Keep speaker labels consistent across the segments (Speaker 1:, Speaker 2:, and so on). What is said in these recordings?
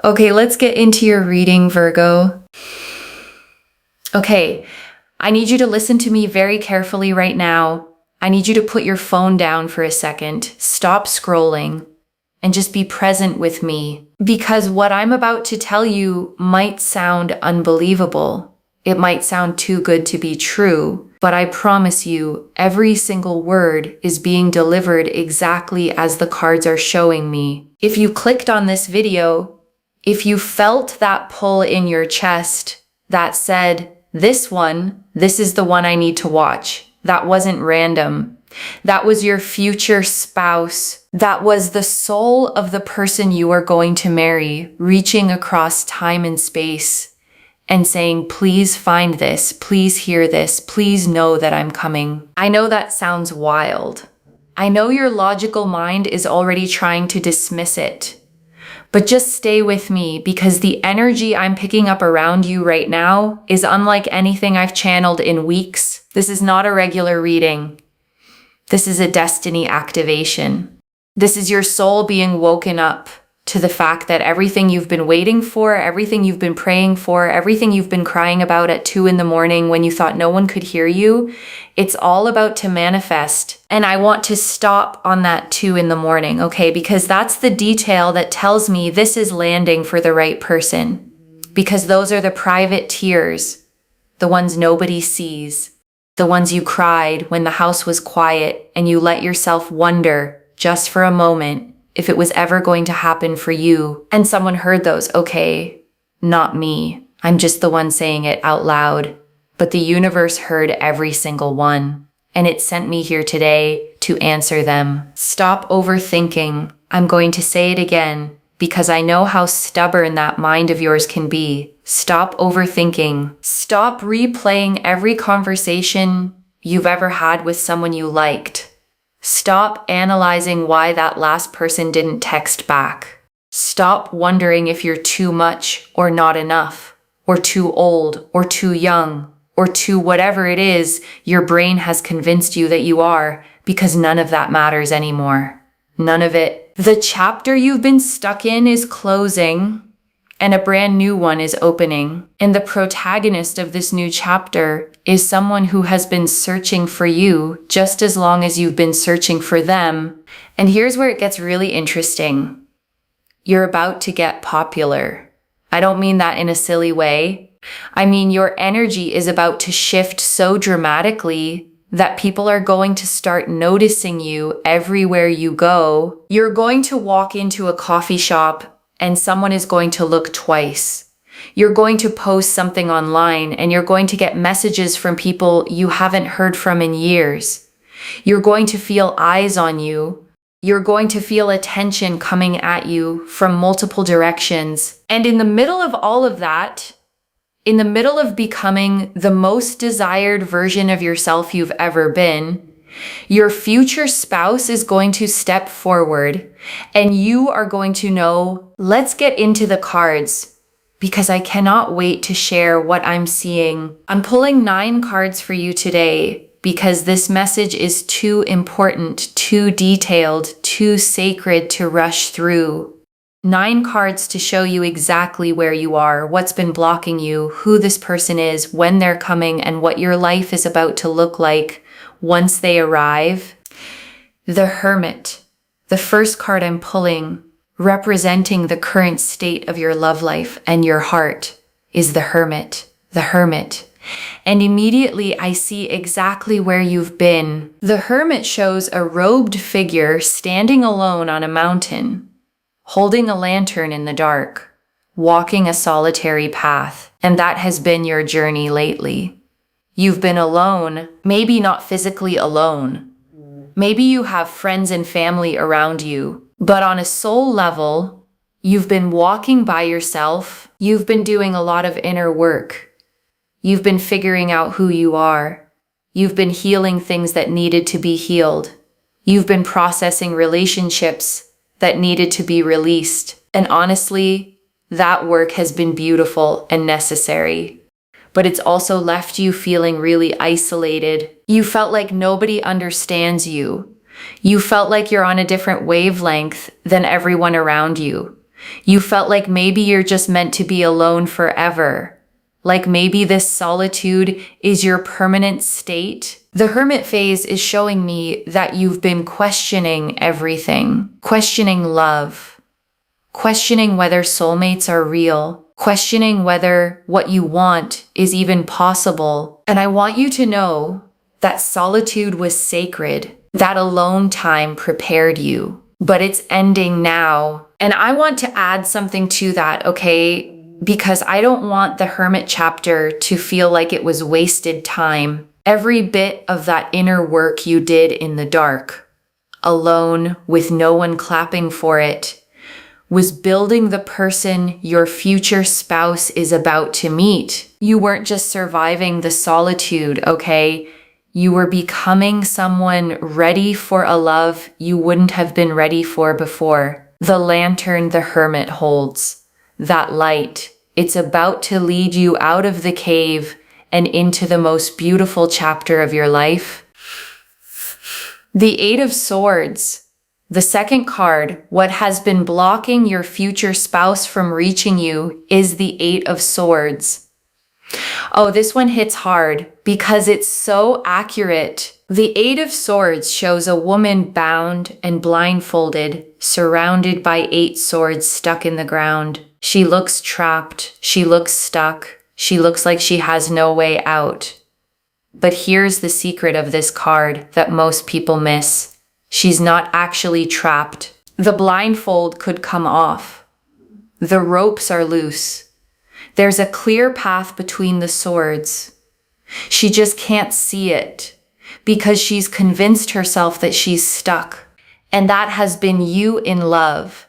Speaker 1: Okay, let's get into your reading, Virgo. Okay, I need you to listen to me very carefully right now. I need you to put your phone down for a second, stop scrolling, and just be present with me. Because what I'm about to tell you might sound unbelievable. It might sound too good to be true, but I promise you, every single word is being delivered exactly as the cards are showing me. If you clicked on this video, if you felt that pull in your chest that said, this is the one I need to watch. That wasn't random. That was your future spouse. That was the soul of the person you are going to marry, reaching across time and space and saying, please find this, please hear this, please know that I'm coming. I know that sounds wild. I know your logical mind is already trying to dismiss it. But just stay with me because the energy I'm picking up around you right now is unlike anything I've channeled in weeks. This is not a regular reading. This is a destiny activation. This is your soul being woken up to the fact that everything you've been waiting for, everything you've been praying for, everything you've been crying about at 2 a.m. when you thought no one could hear you, it's all about to manifest. And I want to stop on that 2 a.m, okay? Because that's the detail that tells me this is landing for the right person. Because those are the private tears, the ones nobody sees, the ones you cried when the house was quiet and you let yourself wonder just for a moment if it was ever going to happen for you. And someone heard those, okay, not me. I'm just the one saying it out loud. But the universe heard every single one. And it sent me here today to answer them. Stop overthinking. I'm going to say it again because I know how stubborn that mind of yours can be. Stop overthinking. Stop replaying every conversation you've ever had with someone you liked. Stop analyzing why that last person didn't text back. Stop wondering if you're too much or not enough, or too old or too young, or too whatever it is your brain has convinced you that you are, because none of that matters anymore. None of it. The chapter you've been stuck in is closing, and a brand new one is opening. And the protagonist of this new chapter is someone who has been searching for you just as long as you've been searching for them. And here's where it gets really interesting. You're about to get popular. I don't mean that in a silly way. I mean, your energy is about to shift so dramatically that people are going to start noticing you everywhere you go. You're going to walk into a coffee shop and someone is going to look twice. You're going to post something online and you're going to get messages from people you haven't heard from in years. You're going to feel eyes on you. You're going to feel attention coming at you from multiple directions. And in the middle of all of that, in the middle of becoming the most desired version of yourself you've ever been, your future spouse is going to step forward and you are going to know, let's get into the cards because I cannot wait to share what I'm seeing. I'm pulling 9 cards for you today because this message is too important, too detailed, too sacred to rush through. 9 cards to show you exactly where you are, what's been blocking you, who this person is, when they're coming, and what your life is about to look like once they arrive. The Hermit, the first card I'm pulling, representing the current state of your love life and your heart, is the Hermit. The Hermit. And immediately I see exactly where you've been. The Hermit shows a robed figure standing alone on a mountain, holding a lantern in the dark, walking a solitary path. And that has been your journey lately. You've been alone, maybe not physically alone. Maybe you have friends and family around you, but on a soul level, you've been walking by yourself. You've been doing a lot of inner work. You've been figuring out who you are. You've been healing things that needed to be healed. You've been processing relationships that needed to be released. And honestly, that work has been beautiful and necessary. But it's also left you feeling really isolated. You felt like nobody understands you. You felt like you're on a different wavelength than everyone around you. You felt like maybe you're just meant to be alone forever. Like maybe this solitude is your permanent state. The hermit phase is showing me that you've been questioning everything, questioning love, questioning whether soulmates are real, questioning whether what you want is even possible. And I want you to know that solitude was sacred. That alone time prepared you, but it's ending now. And I want to add something to that, okay? Because I don't want the hermit chapter to feel like it was wasted time. Every bit of that inner work you did in the dark, alone with no one clapping for it, was building the person your future spouse is about to meet. You weren't just surviving the solitude, okay? You were becoming someone ready for a love you wouldn't have been ready for before. The lantern the hermit holds, that light, it's about to lead you out of the cave and into the most beautiful chapter of your life. The Eight of Swords, the second card, what has been blocking your future spouse from reaching you is the Eight of Swords. Oh, this one hits hard because it's so accurate. The Eight of Swords shows a woman bound and blindfolded, surrounded by 8 swords stuck in the ground. She looks trapped. She looks stuck. She looks like she has no way out. But here's the secret of this card that most people miss. She's not actually trapped. The blindfold could come off. The ropes are loose. There's a clear path between the swords. She just can't see it because she's convinced herself that she's stuck. And that has been you in love.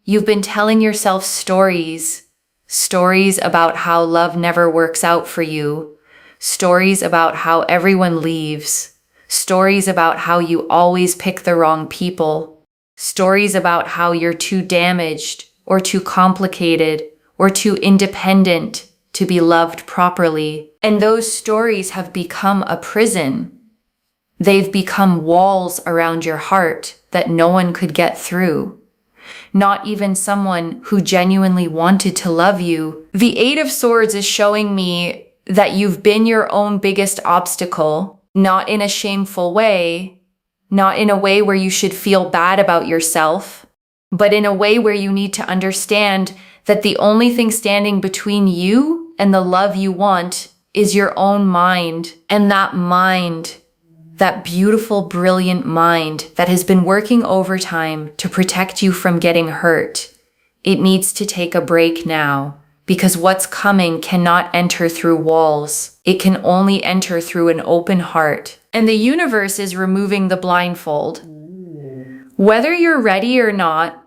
Speaker 1: You've been telling yourself stories about how love never works out for you, stories about how everyone leaves, stories about how you always pick the wrong people, stories about how you're too damaged or too complicated or too independent to be loved properly. And those stories have become a prison. They've become walls around your heart that no one could get through. Not even someone who genuinely wanted to love you. The Eight of Swords is showing me that you've been your own biggest obstacle, not in a shameful way, not in a way where you should feel bad about yourself, but in a way where you need to understand that the only thing standing between you and the love you want is your own mind. And that mind, that beautiful, brilliant mind that has been working overtime to protect you from getting hurt, it needs to take a break now, because what's coming cannot enter through walls. It can only enter through an open heart. And the universe is removing the blindfold. Whether you're ready or not,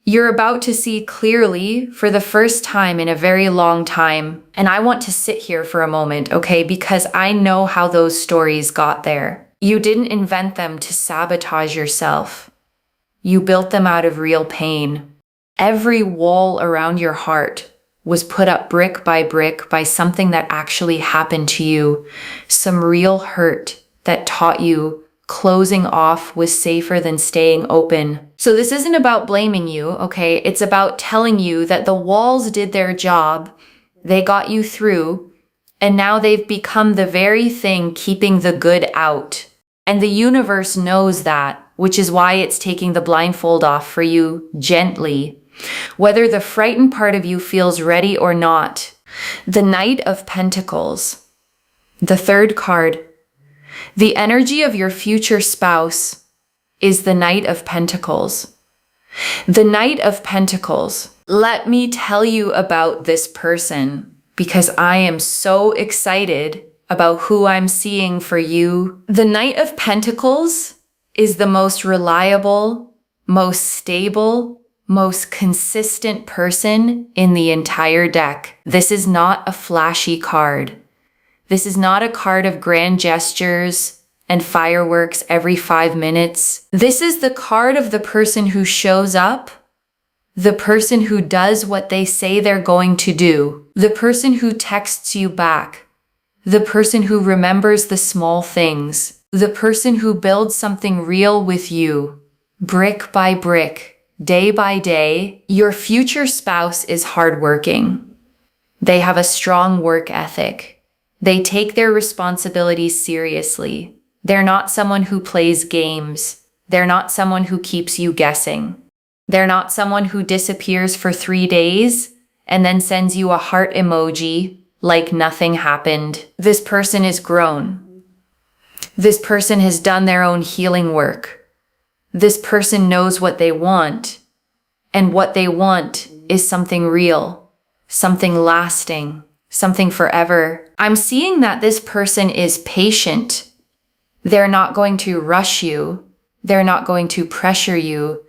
Speaker 1: you're about to see clearly for the first time in a very long time. And I want to sit here for a moment, okay? Because I know how those stories got there. You didn't invent them to sabotage yourself. You built them out of real pain. Every wall around your heart was put up brick by something that actually happened to you. Some real hurt that taught you closing off was safer than staying open. So this isn't about blaming you, okay? It's about telling you that the walls did their job. They got you through, and now they've become the very thing keeping the good out. And the universe knows that, which is why it's taking the blindfold off for you gently, whether the frightened part of you feels ready or not. The Knight of Pentacles, the third card. The energy of your future spouse is the Knight of Pentacles. The Knight of Pentacles. Let me tell you about this person because I am so excited about who I'm seeing for you. The Knight of Pentacles is the most reliable, most stable, most consistent person in the entire deck. This is not a flashy card. This is not a card of grand gestures and fireworks every 5 minutes. This is the card of the person who shows up, the person who does what they say they're going to do, the person who texts you back, the person who remembers the small things, the person who builds something real with you, brick by brick, day by day. Your future spouse is hardworking. They have a strong work ethic. They take their responsibilities seriously. They're not someone who plays games. They're not someone who keeps you guessing. They're not someone who disappears for 3 days and then sends you a heart emoji like nothing happened. This person is grown. This person has done their own healing work. This person knows what they want, and what they want is something real, something lasting, something forever. I'm seeing that this person is patient. They're not going to rush you. They're not going to pressure you.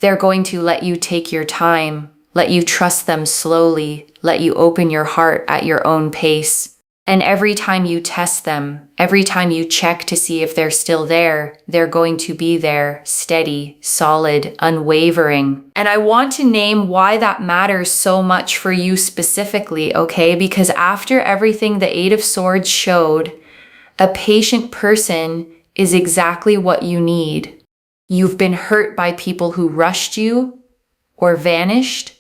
Speaker 1: They're going to let you take your time, let you trust them slowly, let you open your heart at your own pace. And every time you test them, every time you check to see if they're still there, they're going to be there, steady, solid, unwavering. And I want to name why that matters so much for you specifically, okay? Because after everything the Eight of Swords showed, a patient person is exactly what you need. You've been hurt by people who rushed you, or vanished,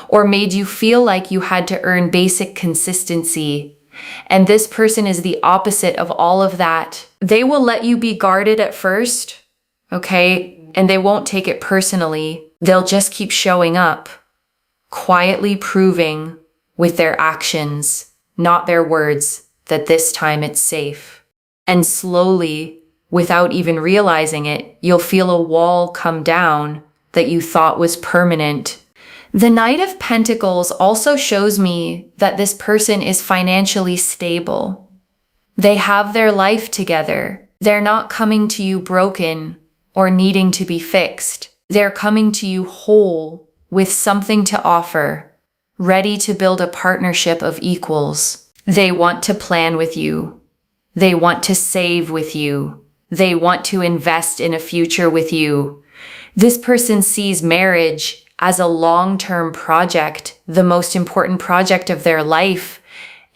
Speaker 1: or made you feel like you had to earn basic consistency. And this person is the opposite of all of that. They will let you be guarded at first, okay? And they won't take it personally. They'll just keep showing up, quietly proving with their actions, not their words, that this time it's safe. And slowly, without even realizing it, you'll feel a wall come down that you thought was permanent. The Knight of Pentacles also shows me that this person is financially stable. They have their life together. They're not coming to you broken or needing to be fixed. They're coming to you whole with something to offer, ready to build a partnership of equals. They want to plan with you. They want to save with you. They want to invest in a future with you. This person sees marriage as a long-term project, the most important project of their life,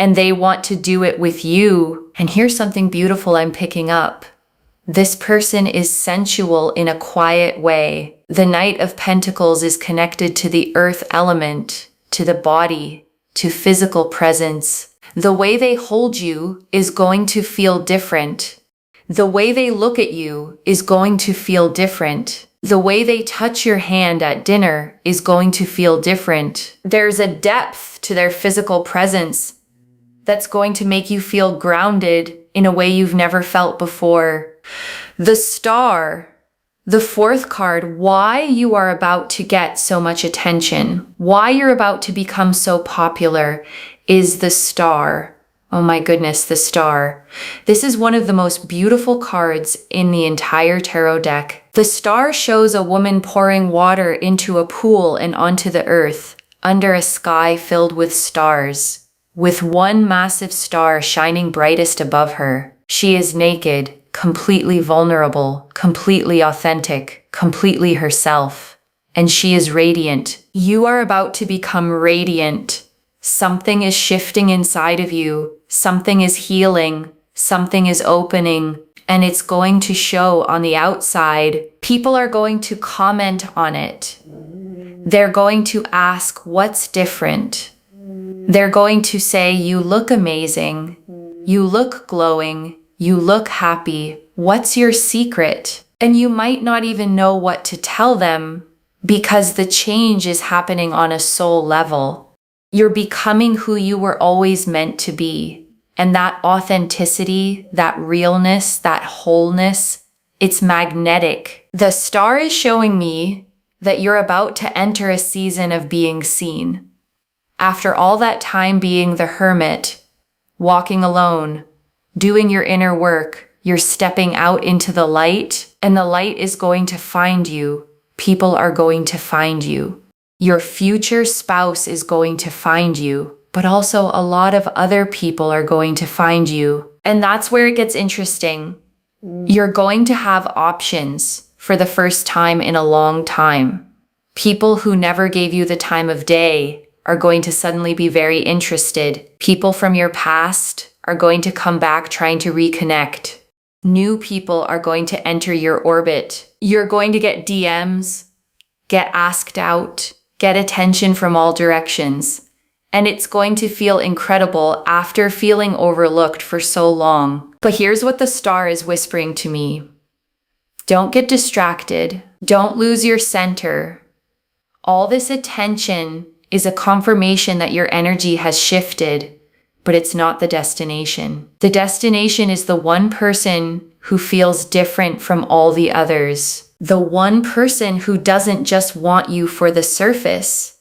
Speaker 1: and they want to do it with you. And here's something beautiful I'm picking up. This person is sensual in a quiet way. The Knight of Pentacles is connected to the earth element, to the body, to physical presence. The way they hold you is going to feel different. The way they look at you is going to feel different. The way they touch your hand at dinner is going to feel different. There's a depth to their physical presence that's going to make you feel grounded in a way you've never felt before. The Star, the fourth card, why you are about to get so much attention, why you're about to become so popular is the Star. Oh my goodness, the Star. This is one of the most beautiful cards in the entire tarot deck. The Star shows a woman pouring water into a pool and onto the earth, under a sky filled with stars, with one massive star shining brightest above her. She is naked, completely vulnerable, completely authentic, completely herself, and she is radiant. You are about to become radiant. Something is shifting inside of you. Something is healing. Something is opening. And it's going to show on the outside. People are going to comment on it. They're going to ask, what's different? They're going to say, you look amazing. You look glowing. You look happy. What's your secret? And you might not even know what to tell them because the change is happening on a soul level. You're becoming who you were always meant to be. And that authenticity, that realness, that wholeness, it's magnetic. The Star is showing me that you're about to enter a season of being seen. After all that time being the hermit, walking alone, doing your inner work, you're stepping out into the light, and the light is going to find you. People are going to find you. Your future spouse is going to find you, but also a lot of other people are going to find you. And that's where it gets interesting. You're going to have options for the first time in a long time. People who never gave you the time of day are going to suddenly be very interested. People from your past are going to come back trying to reconnect. New people are going to enter your orbit. You're going to get DMs get asked out, get attention from all directions. And it's going to feel incredible after feeling overlooked for so long. But here's what the star is whispering to me. Don't get distracted. Don't lose your center. All this attention is a confirmation that your energy has shifted, but it's not the destination. The destination is the one person who feels different from all the others. The one person who doesn't just want you for the surface,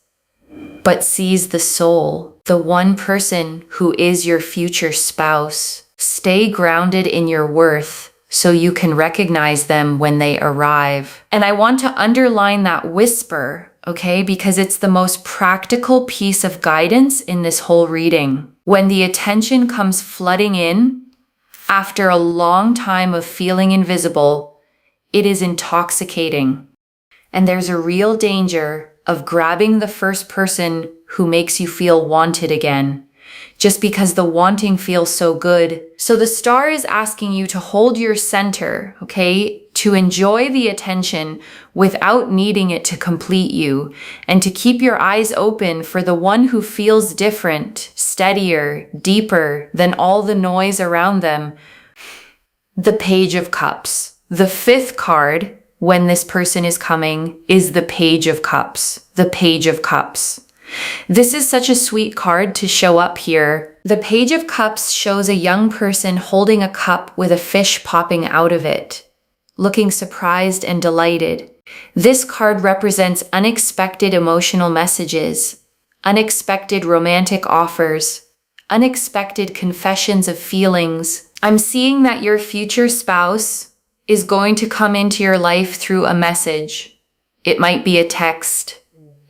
Speaker 1: but sees the soul. The one person who is your future spouse. Stay grounded in your worth so you can recognize them when they arrive. And I want to underline that whisper, okay? Because it's the most practical piece of guidance in this whole reading. When the attention comes flooding in, after a long time of feeling invisible, it is intoxicating. And there's a real danger of grabbing the first person who makes you feel wanted again, just because the wanting feels so good. So the star is asking you to hold your center, okay? To enjoy the attention without needing it to complete you, and to keep your eyes open for the one who feels different, steadier, deeper than all the noise around them. The Page of Cups. The fifth card, when this person is coming, is the Page of Cups. The Page of Cups. This is such a sweet card to show up here. The Page of Cups shows a young person holding a cup with a fish popping out of it, looking surprised and delighted. This card represents unexpected emotional messages, unexpected romantic offers, unexpected confessions of feelings. I'm seeing that your future spouse is going to come into your life through a message. It might be a text.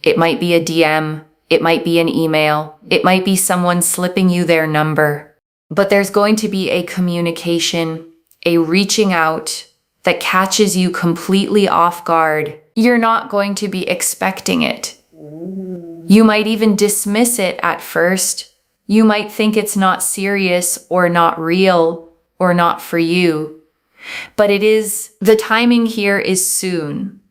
Speaker 1: It might be a DM. It might be an email. It might be someone slipping you their number. But there's going to be a communication, a reaching out that catches you completely off guard. You're not going to be expecting it. You might even dismiss it at first. You might think it's not serious or not real or not for you. But it is, the timing here is soon.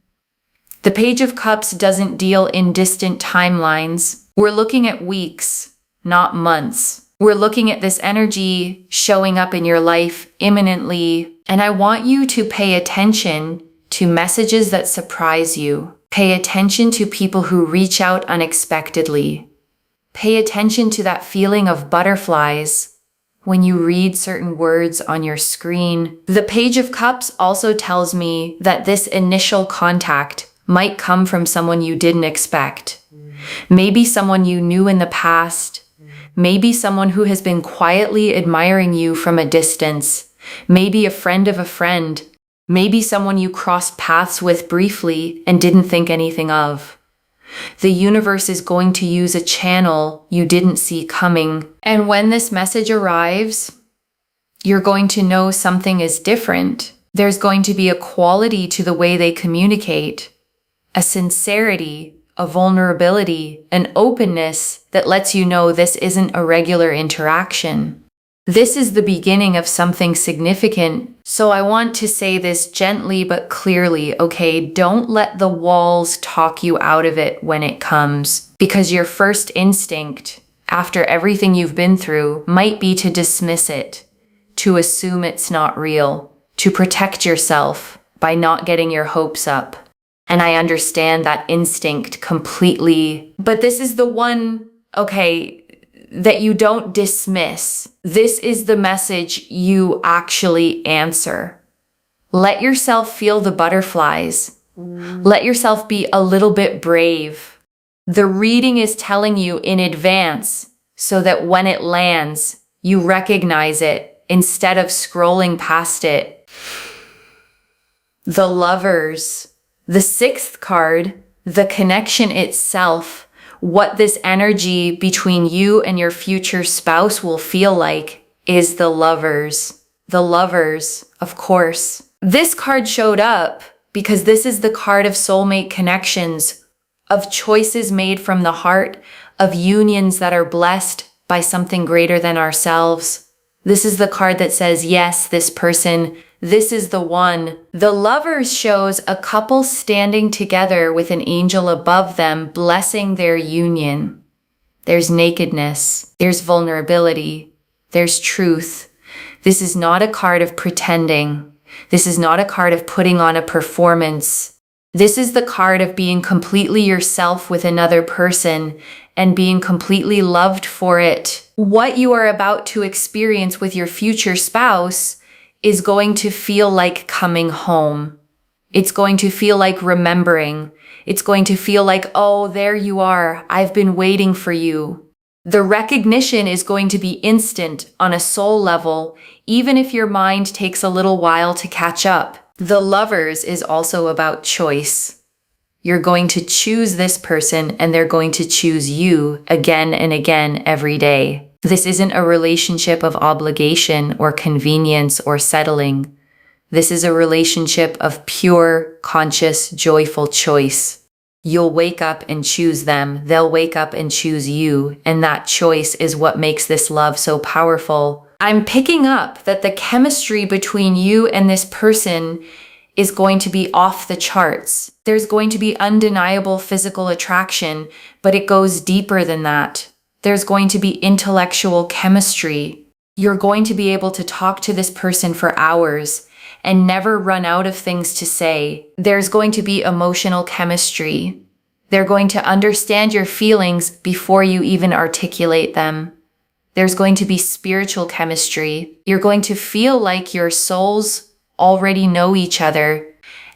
Speaker 1: The Page of Cups doesn't deal in distant timelines. We're looking at weeks, not months. We're looking at this energy showing up in your life imminently. And I want you to pay attention to messages that surprise you. Pay attention to people who reach out unexpectedly. Pay attention to that feeling of butterflies when you read certain words on your screen. The Page of Cups also tells me that this initial contact might come from someone you didn't expect. Maybe someone you knew in the past. Maybe someone who has been quietly admiring you from a distance. Maybe a friend of a friend. Maybe someone you crossed paths with briefly and didn't think anything of. The universe is going to use a channel you didn't see coming. And when this message arrives, you're going to know something is different. There's going to be a quality to the way they communicate, a sincerity, a vulnerability, an openness that lets you know this isn't a regular interaction. This is the beginning of something significant. So I want to say this gently but clearly, okay? Don't let the walls talk you out of it when it comes, because your first instinct, after everything you've been through, might be to dismiss it, to assume it's not real, to protect yourself by not getting your hopes up. And I understand that instinct completely. But this is the one, okay, that you don't dismiss. This is the message you actually answer. Let yourself feel the butterflies. Let yourself be a little bit brave. The reading is telling you in advance so that when it lands, you recognize it instead of scrolling past it. The Lovers. The sixth card, the connection itself, what this energy between you and your future spouse will feel like, is the Lovers. The Lovers, of course. This card showed up because this is the card of soulmate connections, of choices made from the heart, of unions that are blessed by something greater than ourselves. This is the card that says, yes, this person, This is the one. The Lovers shows a couple standing together with an angel above them, blessing their union. There's nakedness. There's vulnerability. There's truth. This is not a card of pretending. This is not a card of putting on a performance. This is the card of being completely yourself with another person and being completely loved for it. What you are about to experience with your future spouse is going to feel like coming home. It's going to feel like remembering. It's going to feel like, oh, there you are. I've been waiting for you. The recognition is going to be instant on a soul level, even if your mind takes a little while to catch up. The Lovers is also about choice. You're going to choose this person and they're going to choose you again and again every day. This isn't a relationship of obligation or convenience or settling. This is a relationship of pure, conscious, joyful choice. You'll wake up and choose them. They'll wake up and choose you. And that choice is what makes this love so powerful. I'm picking up that the chemistry between you and this person is going to be off the charts. There's going to be undeniable physical attraction, but it goes deeper than that. There's going to be intellectual chemistry. You're going to be able to talk to this person for hours and never run out of things to say. There's going to be emotional chemistry. They're going to understand your feelings before you even articulate them. There's going to be spiritual chemistry. You're going to feel like your souls already know each other.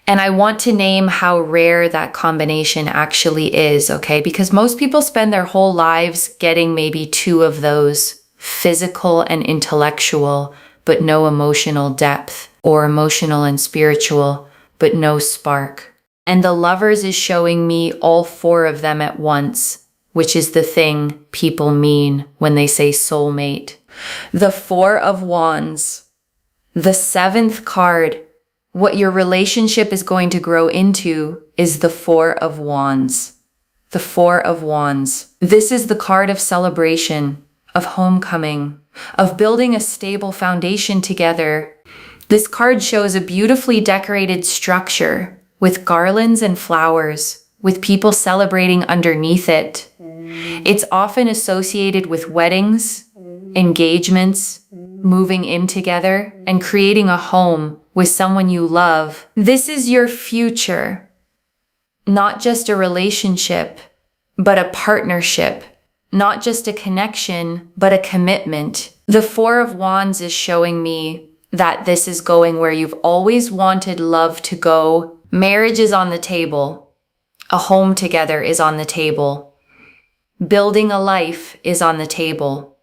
Speaker 1: And I want to name how rare that combination actually is, okay? Because most people spend their whole lives getting maybe two of those, physical and intellectual, but no emotional depth, or emotional and spiritual, but no spark. And the Lovers is showing me all four of them at once, which is the thing people mean when they say soulmate. The Four of Wands, the seventh card. What your relationship is going to grow into is the Four of Wands. The Four of Wands. This is the card of celebration, of homecoming, of building a stable foundation together. This card shows a beautifully decorated structure with garlands and flowers, with people celebrating underneath it. It's often associated with weddings, engagements, moving in together, and creating a home with someone you love. This is your future. Not just a relationship, but a partnership. Not just a connection, but a commitment. The Four of Wands is showing me that this is going where you've always wanted love to go. Marriage is on the table. A home together is on the table. Building a life is on the table.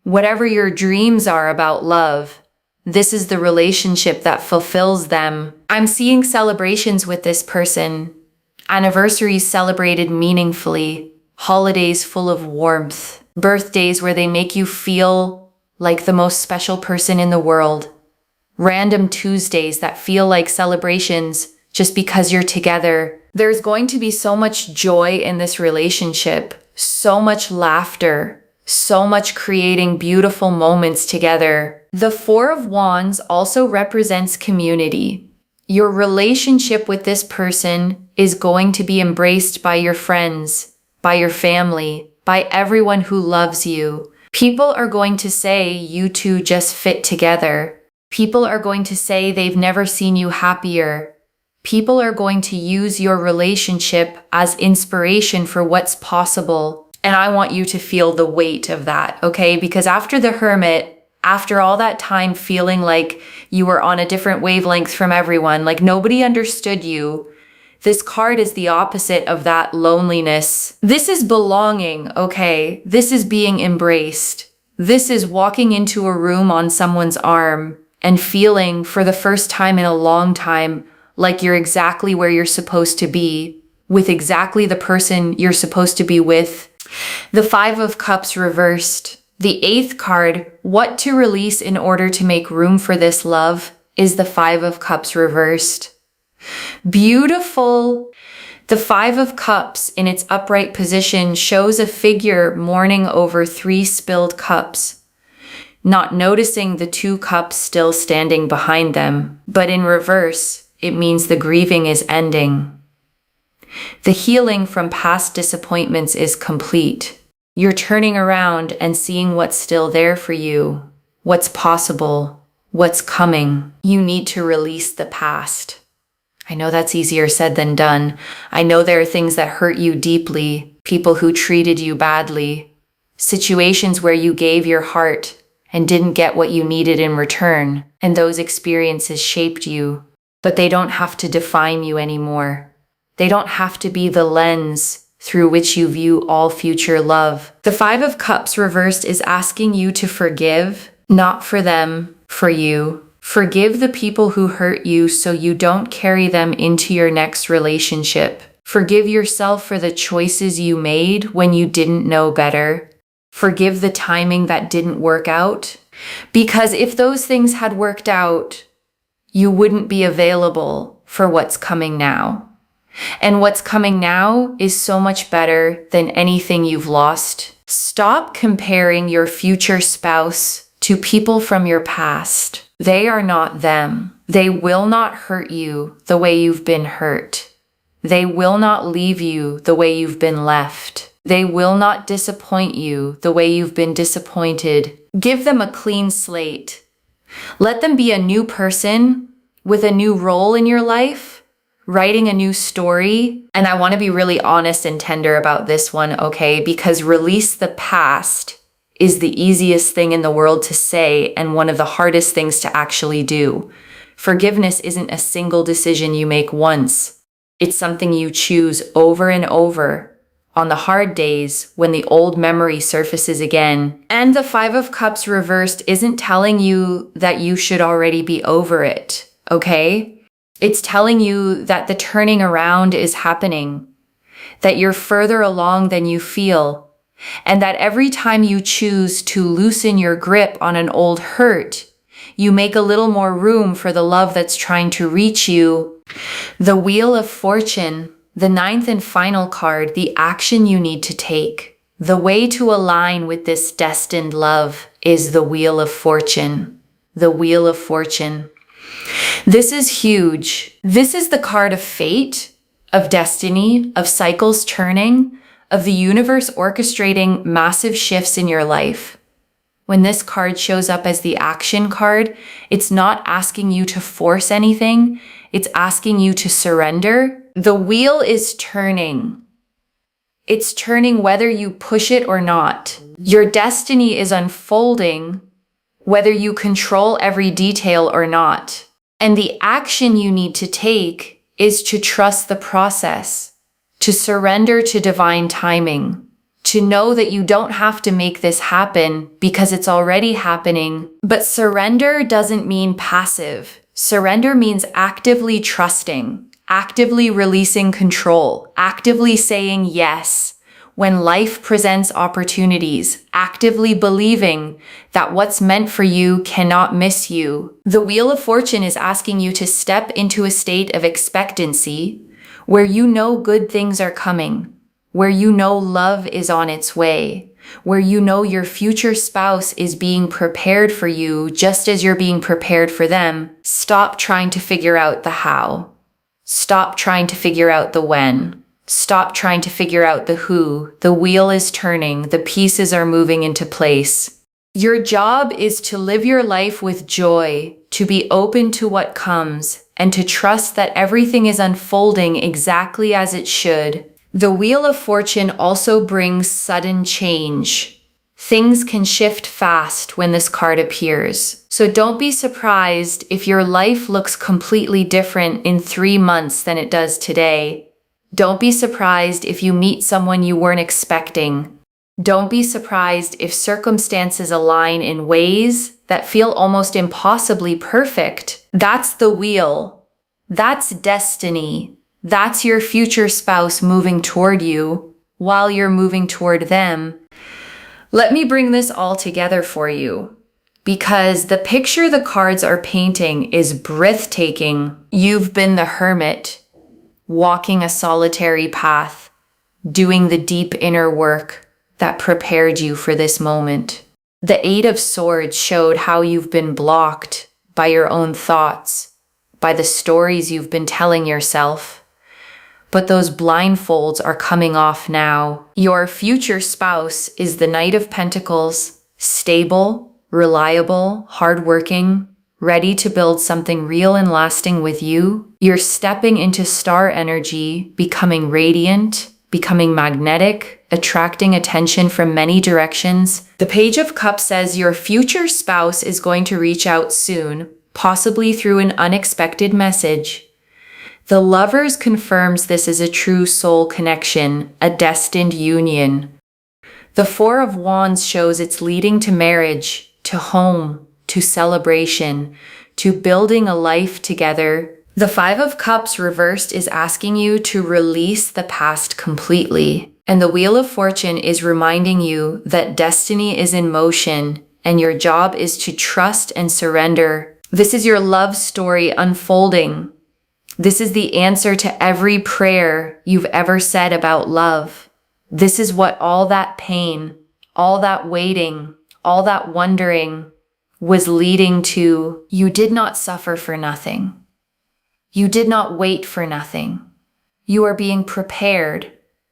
Speaker 1: Whatever your dreams are about love, this is the relationship that fulfills them. I'm seeing celebrations with this person, anniversaries celebrated meaningfully, holidays full of warmth, birthdays where they make you feel like the most special person in the world, random Tuesdays that feel like celebrations just because you're together. There's going to be so much joy in this relationship, so much laughter, so much creating beautiful moments together. The Four of Wands also represents community. Your relationship with this person is going to be embraced by your friends, by your family, by everyone who loves you. People are going to say you two just fit together. People are going to say they've never seen you happier. People are going to use your relationship as inspiration for what's possible. And I want you to feel the weight of that, okay? Because after the Hermit, after all that time feeling like you were on a different wavelength from everyone, like nobody understood you, this card is the opposite of that loneliness. This is belonging, okay? This is being embraced. This is walking into a room on someone's arm and feeling for the first time in a long time like you're exactly where you're supposed to be, with exactly the person you're supposed to be with. The Five of Cups reversed. The eighth card, what to release in order to make room for this love, is the Five of Cups reversed. Beautiful. The Five of Cups in its upright position shows a figure mourning over 3 spilled cups. not noticing the 2 cups still standing behind them. But in reverse, it means the grieving is ending. The healing from past disappointments is complete. You're turning around and seeing what's still there for you, what's possible, what's coming. You need to release the past. I know that's easier said than done. I know there are things that hurt you deeply, people who treated you badly, situations where you gave your heart and didn't get what you needed in return, and those experiences shaped you, but they don't have to define you anymore. They don't have to be the lens through which you view all future love. The 5 of Cups reversed is asking you to forgive, not for them, for you. Forgive the people who hurt you so you don't carry them into your next relationship. Forgive yourself for the choices you made when you didn't know better. Forgive the timing that didn't work out. Because if those things had worked out, you wouldn't be available for what's coming now. And what's coming now is so much better than anything you've lost. Stop comparing your future spouse to people from your past. They are not them. They will not hurt you the way you've been hurt. They will not leave you the way you've been left. They will not disappoint you the way you've been disappointed. Give them a clean slate. Let them be a new person with a new role in your life, writing a new story. And I want to be really honest and tender about this one, okay? Because release the past is the easiest thing in the world to say and one of the hardest things to actually do. Forgiveness isn't a single decision you make once. It's something you choose over and over on the hard days when the old memory surfaces again. And the 5 of Cups reversed isn't telling you that you should already be over it, okay? It's telling you that the turning around is happening, that you're further along than you feel, and that every time you choose to loosen your grip on an old hurt, you make a little more room for the love that's trying to reach you. The Wheel of Fortune, the 9th and final card, the action you need to take. The way to align with this destined love is the Wheel of Fortune. The Wheel of Fortune. This is huge. This is the card of fate, of destiny, of cycles turning, of the universe orchestrating massive shifts in your life. When this card shows up as the action card, it's not asking you to force anything. It's asking you to surrender. The wheel is turning. It's turning whether you push it or not. Your destiny is unfolding whether you control every detail or not. And the action you need to take is to trust the process, to surrender to divine timing, to know that you don't have to make this happen because it's already happening. But surrender doesn't mean passive. Surrender means actively trusting, actively releasing control, actively saying yes when life presents opportunities, actively believing that what's meant for you cannot miss you. The Wheel of Fortune is asking you to step into a state of expectancy where you know good things are coming, where you know love is on its way, where you know your future spouse is being prepared for you just as you're being prepared for them. Stop trying to figure out the how. Stop trying to figure out the when. Stop trying to figure out the who. The wheel is turning. The pieces are moving into place. Your job is to live your life with joy, to be open to what comes, and to trust that everything is unfolding exactly as it should. The Wheel of Fortune also brings sudden change. Things can shift fast when this card appears. So don't be surprised if your life looks completely different in 3 months than it does today. Don't be surprised if you meet someone you weren't expecting. Don't be surprised if circumstances align in ways that feel almost impossibly perfect. That's the wheel. That's destiny. That's your future spouse moving toward you while you're moving toward them. Let me bring this all together for you, because the picture the cards are painting is breathtaking. You've been the hermit, walking a solitary path, doing the deep inner work that prepared you for this moment. The Eight of Swords showed how you've been blocked by your own thoughts, by the stories you've been telling yourself. But those blindfolds are coming off now. Your future spouse is the Knight of Pentacles, stable, reliable, hardworking, ready to build something real and lasting with you. You're stepping into star energy, becoming radiant, becoming magnetic, attracting attention from many directions. The Page of Cups says your future spouse is going to reach out soon, possibly through an unexpected message. The Lovers confirms this is a true soul connection, a destined union. The Four of Wands shows it's leading to marriage, to home, to celebration, to building a life together. The Five of Cups reversed is asking you to release the past completely. And the Wheel of Fortune is reminding you that destiny is in motion and your job is to trust and surrender. This is your love story unfolding. This is the answer to every prayer you've ever said about love. This is what all that pain, all that waiting, all that wondering was leading to. You did not suffer for nothing. You did not wait for nothing. You are being prepared,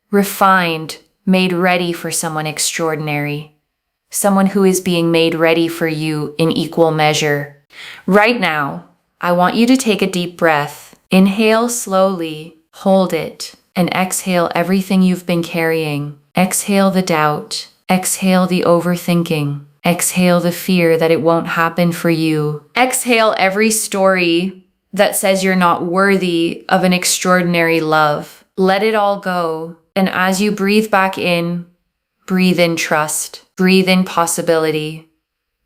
Speaker 1: refined, made ready for someone extraordinary. Someone who is being made ready for you in equal measure. Right now, I want you to take a deep breath. Inhale slowly, hold it, and exhale everything you've been carrying. Exhale the doubt. Exhale the overthinking. Exhale the fear that it won't happen for you. Exhale every story that says you're not worthy of an extraordinary love. Let it all go. And as you breathe back in, breathe in trust. Breathe in possibility.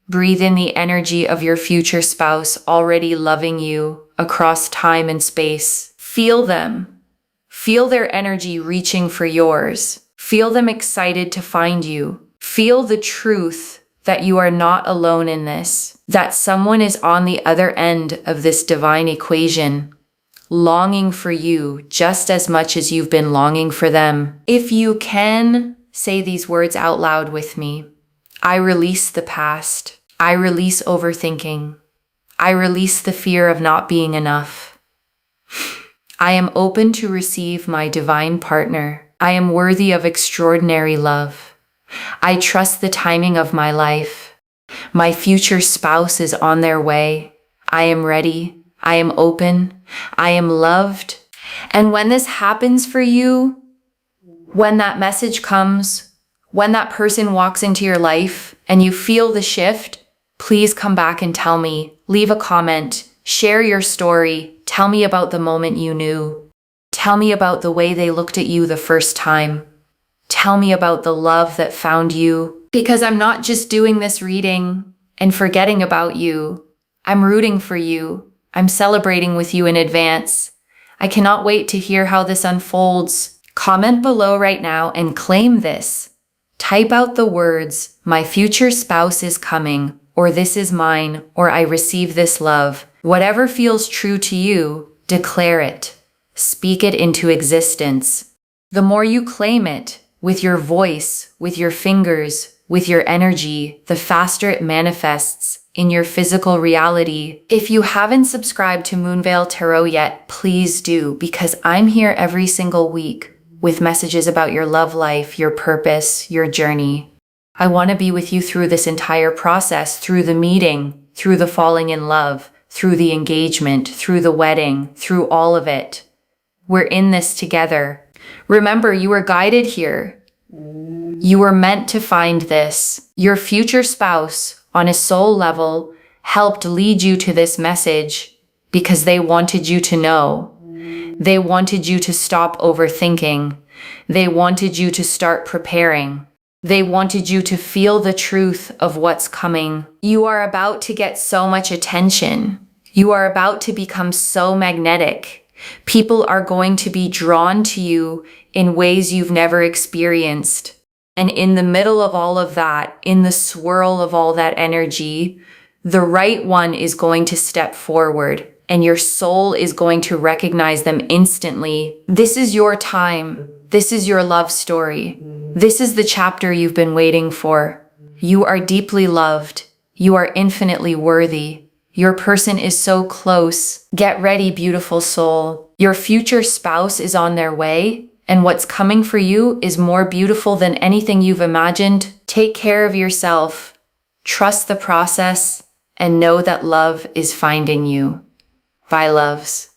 Speaker 1: Breathe in the energy of your future spouse already loving you across time and space. Feel them. Feel their energy reaching for yours. Feel them excited to find you. Feel the truth that you are not alone in this, that someone is on the other end of this divine equation, longing for you just as much as you've been longing for them. If you can, say these words out loud with me. I release the past. I release overthinking. I release the fear of not being enough. I am open to receive my divine partner. I am worthy of extraordinary love. I trust the timing of my life. My future spouse is on their way. I am ready. I am open. I am loved. And when this happens for you, when that message comes, when that person walks into your life and you feel the shift, please come back and tell me. Leave a comment. Share your story. Tell me about the moment you knew. Tell me about the way they looked at you the first time. Tell me about the love that found you. Because I'm not just doing this reading and forgetting about you. I'm rooting for you. I'm celebrating with you in advance. I cannot wait to hear how this unfolds. Comment below right now and claim this. Type out the words, my future spouse is coming, or this is mine, or I receive this love. Whatever feels true to you, declare it. Speak it into existence. The more you claim it, with your voice, with your fingers, with your energy, the faster it manifests in your physical reality. If you haven't subscribed to Moonveil Tarot yet, please do, because I'm here every single week with messages about your love life, your purpose, your journey. I want to be with you through this entire process, through the meeting, through the falling in love, through the engagement, through the wedding, through all of it. We're in this together. Remember, you were guided here. You were meant to find this. Your future spouse, on a soul level, helped lead you to this message because they wanted you to know. They wanted you to stop overthinking. They wanted you to start preparing. They wanted you to feel the truth of what's coming. You are about to get so much attention. You are about to become so magnetic. People are going to be drawn to you in ways you've never experienced. And in the middle of all of that, in the swirl of all that energy, the right one is going to step forward and your soul is going to recognize them instantly. This is your time. This is your love story. This is the chapter you've been waiting for. You are deeply loved. You are infinitely worthy. Your person is so close. Get ready, beautiful soul. Your future spouse is on their way, and what's coming for you is more beautiful than anything you've imagined. Take care of yourself. Trust the process and know that love is finding you. Bye, loves.